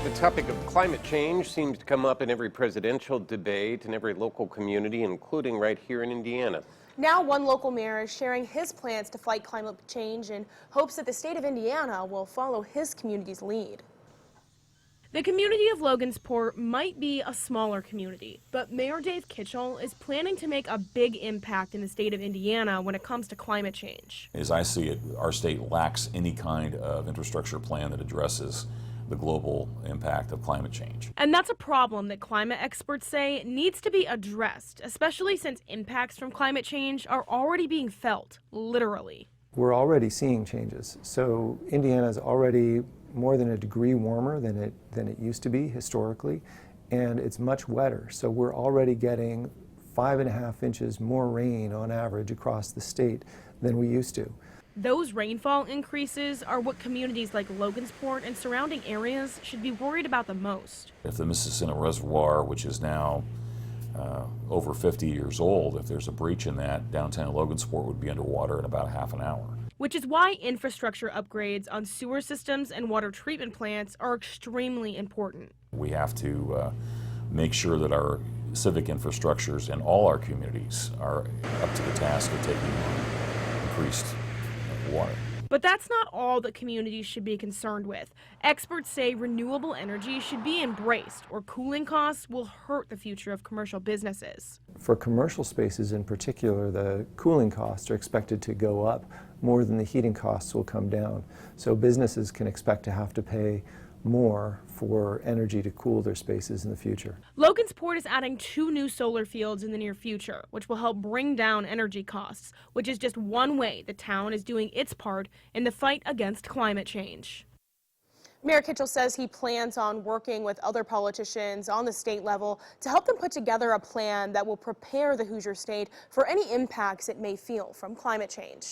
The topic of climate change seems to come up in every presidential debate in every local community, including right here in Indiana. Now one local mayor is sharing his plans to fight climate change in hopes that the state of Indiana will follow his community's lead. The community of Logansport might be a smaller community, but Mayor Dave Kitchell is planning to make a big impact in the state of Indiana when it comes to climate change. As I see it, our state lacks any kind of infrastructure plan that addresses the global impact of climate change. And that's a problem that climate experts say needs to be addressed, especially since impacts from climate change are already being felt, literally. We're already seeing changes. So Indiana is already more than a degree warmer than it used to be historically, and it's much wetter. So we're already getting 5.5 inches more rain on average across the state than we used to. Those rainfall increases are what communities like Logansport and surrounding areas should be worried about the most. If the Mississippi Reservoir, which is now over 50 years old, if there's a breach in that, downtown Logansport would be underwater in about half an hour. Which is why infrastructure upgrades on sewer systems and water treatment plants are extremely important. We have to make sure that our civic infrastructures in all our communities are up to the task of taking on increased water. But that's not all that communities should be concerned with. Experts say renewable energy should be embraced, or cooling costs will hurt the future of commercial businesses. For commercial spaces in particular, the cooling costs are expected to go up more than the heating costs will come down. So businesses can expect to have to pay more for energy to cool their spaces in the future. Logansport is adding 2 new solar fields in the near future, which will help bring down energy costs, which is just one way the town is doing its part in the fight against climate change. Mayor Kitchell says he plans on working with other politicians on the state level to help them put together a plan that will prepare the Hoosier State for any impacts it may feel from climate change.